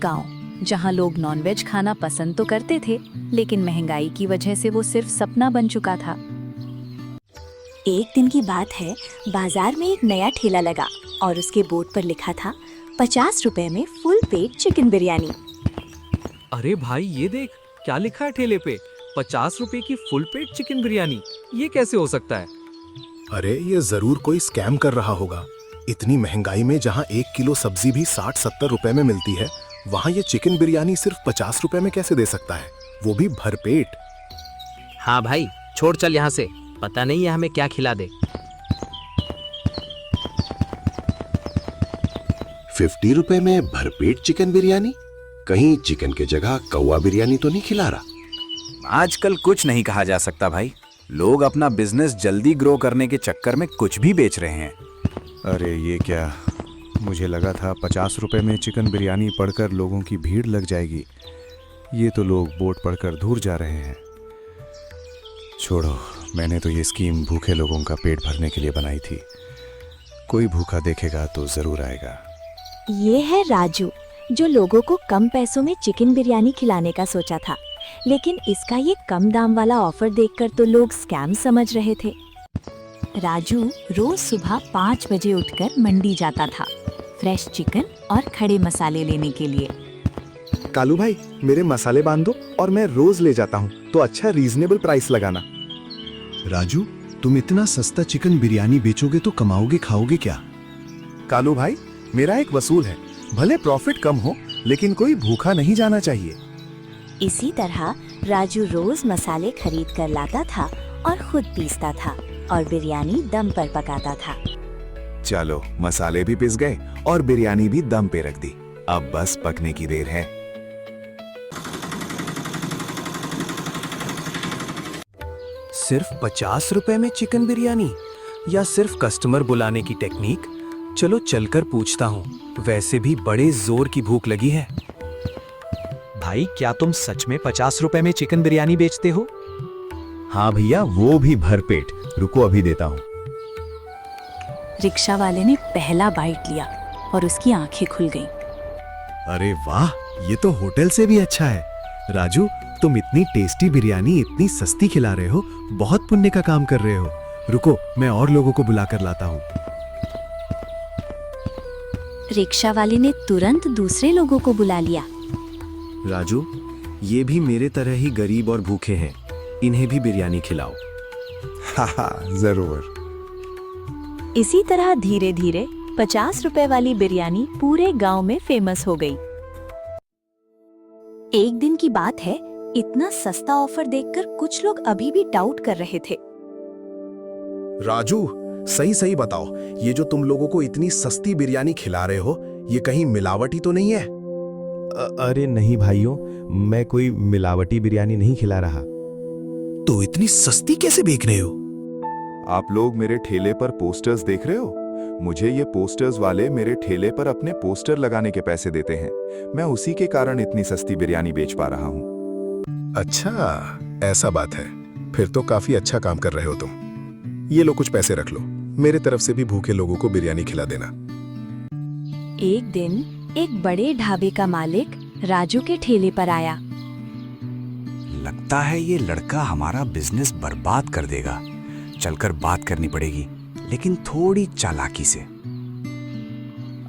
गांव जहां लोग नॉनवेज खाना पसंद तो करते थे, लेकिन महंगाई की वजह से वो सिर्फ सपना बन चुका था। एक दिन की बात है, बाजार में एक नया ठेला लगा और उसके बोर्ड पर लिखा था 50 रुपए में फुल पेट चिकन बिरयानी। अरे भाई ये देख, क्या लिखा है ठेले पे, 50 रुपए की फुल पेट चिकन बिरयानी। ये कैसे हो सकता है? अरे ये जरूर कोई स्कैम कर रहा होगा। इतनी महंगाई में जहाँ 1 किलो सब्जी भी 60-70 रुपए में मिलती है, वहाँ ये चिकन बिरयानी सिर्फ 50 रुपए में कैसे दे सकता है, वो भी भरपेट। हाँ भाई, छोड़ चल यहाँ से, पता नहीं है हमें क्या खिला दे। 50 रुपए में भरपेट चिकन बिरयानी? कहीं चिकन के जगह कौवा बिरयानी तो नहीं खिला रहा? आजकल कुछ नहीं कहा जा सकता भाई। लोग अपना बिजनेस जल्दी ग्रो करने के चक्कर में कुछ भी बेच रहे हैं। अरे ये क्या, मुझे लगा था 50 रुपए में चिकन बिरयानी पढ़कर लोगों की भीड़ लग जाएगी। ये तो लोग बोर्ड पढ़कर दूर जा रहे हैं। छोड़ो, मैंने तो ये स्कीम भूखे लोगों का पेट भरने के लिए बनाई थी। कोई भूखा देखेगा तो जरूर आएगा। ये है राजू, जो लोगों को कम पैसों में चिकन बिरयानी खिलाने का सोचा था, लेकिन इसका ये कम दाम वाला ऑफर देखकर तो लोग स्कैम समझ रहे थे। राजू रोज सुबह 5 बजे उठकर मंडी जाता था, फ्रेश चिकन और खड़े मसाले लेने के लिए। कालू भाई, मेरे मसाले बांध दो और मैं रोज ले जाता हूँ, तो अच्छा रीजनेबल प्राइस लगाना। राजू, तुम इतना सस्ता चिकन बिरयानी बेचोगे तो कमाओगे खाओगे क्या? कालू भाई, मेरा एक वसूल है, भले प्रॉफिट कम हो लेकिन कोई भूखा नहीं जाना चाहिए। इसी तरह राजू रोज मसाले खरीद कर लाता था और खुद पीसता था और बिरयानी दम पर पकाता था। चलो, मसाले भी पिस गए और बिरयानी भी दम पे रख दी। अब बस पकने की देर है। सिर्फ 50 रुपए में चिकन बिरयानी, या सिर्फ कस्टमर बुलाने की टेक्निक? चलो चलकर पूछता हूँ, वैसे भी बड़े जोर की भूख लगी है। भाई, क्या तुम सच में 50 रुपए में चिकन बिरयानी बेचते हो? हाँ भैया, वो भी भरपेट। रुको अभी देता हूँ। रिक्शा वाले ने पहला बाइट लिया और उसकी आंखें खुल गईं। अरे वाह, ये तो होटल से भी अच्छा है। राजू, तुम इतनी टेस्टी बिरयानी इतनी सस्ती खिला रहे हो, बहुत पुण्य का काम कर रहे हो। रुको, मैं और लोगों को बुला कर लाता हूँ। रिक्शा वाले ने तुरंत दूसरे लोगों को बुला लिया। राजू, ये भी मेरे तरह ही गरीब और भूखे हैं, इन्हें भी बिरयानी खिलाओ। हाँ जरूर। इसी तरह धीरे धीरे 50 रुपए वाली बिरयानी पूरे गांव में फेमस हो गई। एक दिन की बात है, इतना सस्ता ऑफर देखकर कुछ लोग अभी भी डाउट कर रहे थे। राजू, सही सही बताओ, ये जो तुम लोगों को इतनी सस्ती बिरयानी खिला रहे हो, ये कहीं मिलावटी तो नहीं है? अरे नहीं भाइयों, मैं कोई मिलावटी बिरयानी नहीं खिला रहा। तो इतनी सस्ती कैसे बेच रहे हो? आप लोग मेरे ठेले पर पोस्टर्स देख रहे हो? मुझे ये पोस्टर्स वाले मेरे ठेले पर अपने पोस्टर लगाने के पैसे देते हैं। मैं उसी के कारण इतनी सस्ती बिरयानी बेच पा रहा हूँ। अच्छा, ऐसा बात है। फिर तो काफी अच्छा काम कर रहे हो तुम। ये लो, कुछ पैसे रख लो, मेरे तरफ से भी भूखे लोगों को बिरयानी खिला देना। एक दिन एक बड़े ढाबे का मालिक राजू के ठेले पर आया। लगता है ये लड़का हमारा बिजनेस बर्बाद कर देगा। चलकर बात करनी पड़ेगी, लेकिन थोड़ी चालाकी से।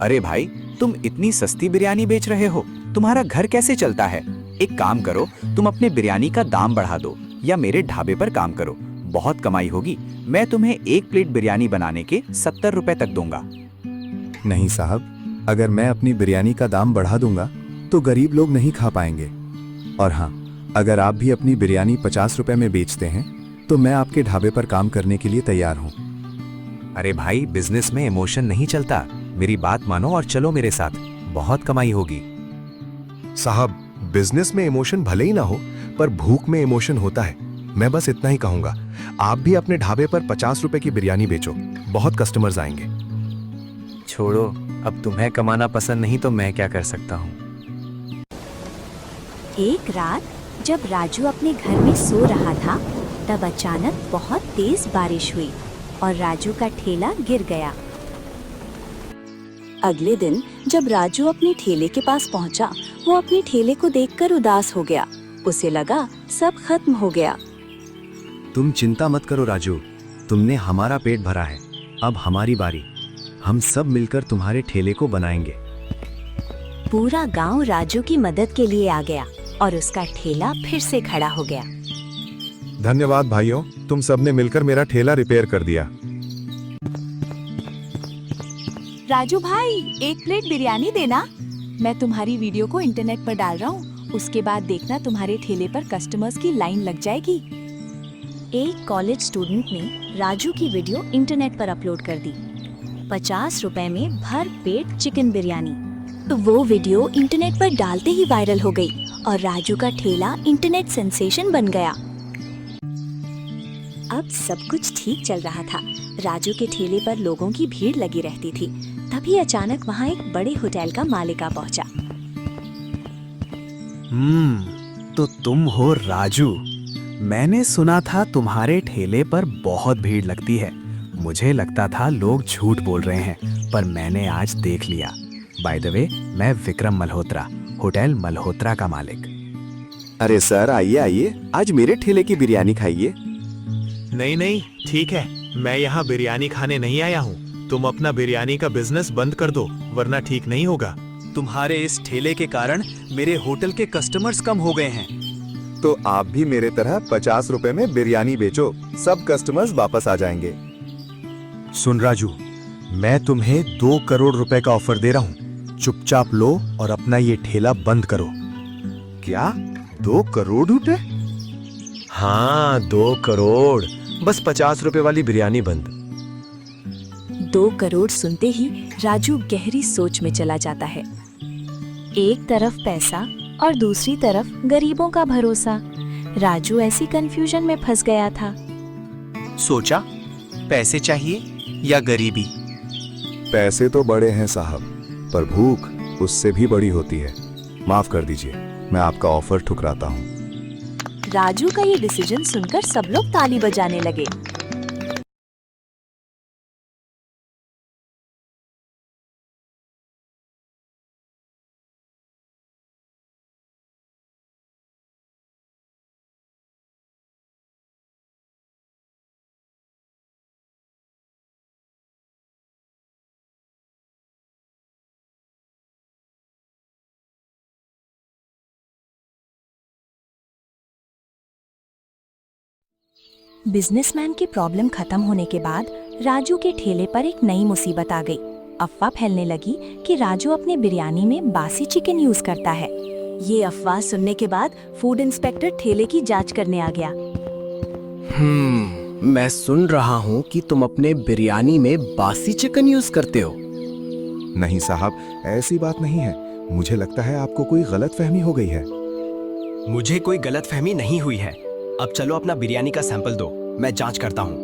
अरे भाई, तुम इतनी सस्ती बिरयानी बेच रहे हो, तुम्हारा घर कैसे चलता है? एक काम करो, तुम अपने बिरयानी का दाम बढ़ा दो या मेरे ढाबे पर काम करो, बहुत कमाई होगी। मैं तुम्हें 1 प्लेट बिरयानी बनाने के 70 रुपए तक दूंगा। नहीं साहब, अगर मैं अपनी बिरयानी का दाम बढ़ा दूंगा तो गरीब लोग नहीं खा पाएंगे। और हाँ, अगर आप भी अपनी बिरयानी 50 रुपए में बेचते हैं तो मैं आपके ढाबे पर काम करने के लिए तैयार हूँ। अरे भाई, बिजनेस में इमोशन नहीं चलता। मेरी बात मानो और चलो मेरे साथ, बहुत कमाई होगी। साहब, बिजनेस में इमोशन भले ही ना हो, पर भूख में इमोशन होता है। मैं बस इतना ही कहूंगा, आप भी अपने ढाबे पर 50 रुपए की बिरयानी बेचो, बहुत कस्टमर्स आएंगे। छोड़ो, अब तुम्हें कमाना पसंद नहीं तो मैं क्या कर सकता हूँ। एक रात जब राजू अपने घर में सो रहा था, तब अचानक बहुत तेज बारिश हुई और राजू का ठेला गिर गया। अगले दिन जब राजू अपने ठेले के पास पहुंचा, वो अपने ठेले को देखकर उदास हो गया। उसे लगा सब खत्म हो गया। तुम चिंता मत करो राजू, तुमने हमारा पेट भरा है, अब हमारी बारी। हम सब मिलकर तुम्हारे ठेले को बनाएंगे। पूरा गांव राजू की मदद के लिए आ गया और उसका ठेला फिर से खड़ा हो गया। धन्यवाद भाइयों, तुम सबने मिलकर मेरा ठेला रिपेयर कर दिया। राजू भाई, एक प्लेट बिरयानी देना। मैं तुम्हारी वीडियो को इंटरनेट पर डाल रहा हूँ, उसके बाद देखना तुम्हारे ठेले पर कस्टमर्स की लाइन लग जाएगी। एक कॉलेज स्टूडेंट ने राजू की वीडियो इंटरनेट पर अपलोड कर दी। 50 रुपए में भर पेट चिकन बिरयानी। तो वो वीडियो इंटरनेट पर डालते ही वायरल हो गई और राजू का ठेला इंटरनेट सेंसेशन बन गया। अब सब कुछ ठीक चल रहा था। राजू के ठेले पर लोगों की भीड़ लगी रहती थी। तभी अचानक वहाँ एक बड़े होटल का मालिक आ पहुंचा। तो तुम हो राजू। मैंने सुना था तुम्हारे ठेले पर बहुत भीड़ लगती है। मुझे लगता था लोग झूठ बोल रहे हैं, पर मैंने आज देख लिया। बाय द वे, मैं विक्रम मल्होत्रा, होटल मल्होत्रा का मालिक। अरे सर, आइए आइए, आज मेरे ठेले की बिरयानी खाइए। नहीं नहीं, ठीक है, मैं यहाँ बिरयानी खाने नहीं आया हूँ। तुम अपना बिरयानी का बिजनेस बंद कर दो, वरना ठीक नहीं होगा। तुम्हारे इस ठेले के कारण मेरे होटल के कस्टमर्स कम हो गए हैं। तो आप भी मेरे तरह 50 रुपए में बिरयानी बेचो, सब कस्टमर्स वापस आ जाएंगे। सुन राजू, मैं तुम्हें 2 करोड़ रुपए का ऑफर दे रहा हूँ। चुपचाप लो और अपना ये ठेला बंद करो। क्या 2 करोड़ रुपए? हाँ, 2 करोड़, बस 50 रुपए वाली बिरयानी बंद। 2 करोड़ सुनते ही राजू गहरी सोच में चला जाता है। एक तरफ पैसा और दूसरी तरफ गरीबों का भरोसा। राजू ऐसी कंफ्यूजन में फंस गया था। सोचा, पैसे चाहिए या गरीबी? पैसे तो बड़े हैं साहब, पर भूख उससे भी बड़ी होती है। माफ कर दीजिए, मैं आपका ऑफर ठुकराता हूँ। राजू का ये डिसीजन सुनकर सब लोग ताली बजाने लगे। बिजनेसमैन की प्रॉब्लम खत्म होने के बाद राजू के ठेले पर एक नई मुसीबत आ गई। अफवाह फैलने लगी कि राजू अपने बिरयानी में बासी चिकन यूज करता है। ये अफवाह सुनने के बाद फूड इंस्पेक्टर ठेले की जांच करने आ गया। मैं सुन रहा हूँ कि तुम अपने बिरयानी में बासी चिकन यूज करते हो। नहीं साहब, ऐसी बात नहीं है। मुझे लगता है आपको कोई गलतफहमी हो गई है। मुझे कोई गलतफहमी नहीं हुई है। अब चलो अपना बिरयानी का सैंपल दो, मैं जांच करता हूँ।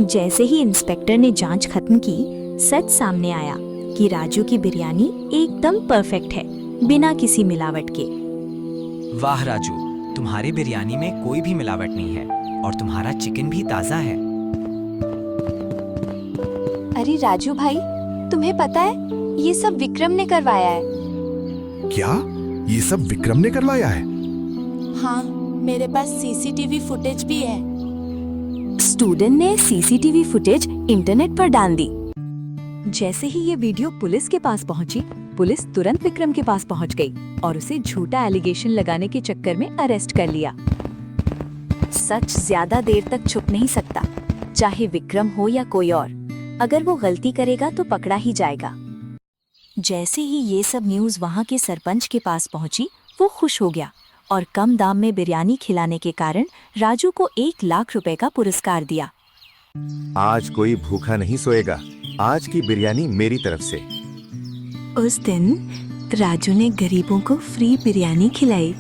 जैसे ही इंस्पेक्टर ने जांच खत्म की, सच सामने आया कि राजू की बिरयानी एकदम परफेक्ट है, बिना किसी मिलावट के। वाह राजू, तुम्हारी बिरयानी में कोई भी मिलावट नहीं है और तुम्हारा चिकन भी ताज़ा है। अरे राजू भाई, तुम्हें पता है ये सब विक्रम ने करवाया है। क्या ये सब विक्रम ने करवाया है? हाँ, मेरे पास सीसीटीवी फुटेज भी है। स्टूडेंट ने सीसीटीवी फुटेज इंटरनेट पर डाल दी। जैसे ही ये वीडियो पुलिस के पास पहुंची, पुलिस तुरंत विक्रम के पास पहुंच गई और उसे झूठा एलिगेशन लगाने के चक्कर में अरेस्ट कर लिया। सच ज्यादा देर तक छुप नहीं सकता, चाहे विक्रम हो या कोई और। अगर वो गलती करेगा तो पकड़ा ही जाएगा। जैसे ही ये सब न्यूज़ वहाँ के सरपंच के पास पहुंची, वो खुश हो गया और कम दाम में बिरयानी खिलाने के कारण राजू को 1 लाख रुपए का पुरस्कार दिया। आज कोई भूखा नहीं सोएगा। आज की बिरयानी मेरी तरफ से। उस दिन राजू ने गरीबों को फ्री बिरयानी खिलाई।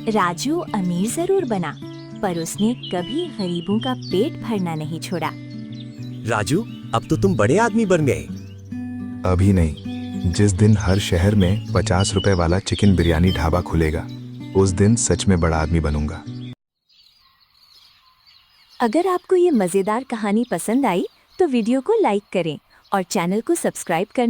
राजू अमीर जरूर बना, पर उसने कभी गरीबों का पेट भरना नहीं छोड़ा। राजू, अब तो तुम बड़े आदमी बन गए। अभी नहीं, जिस दिन हर शहर में 50 रुपए वाला चिकन बिरयानी ढाबा खुलेगा, उस दिन सच में बड़ा आदमी बनूंगा। अगर आपको ये मजेदार कहानी पसंद आई तो वीडियो को लाइक करें और चैनल को सब्सक्राइब करना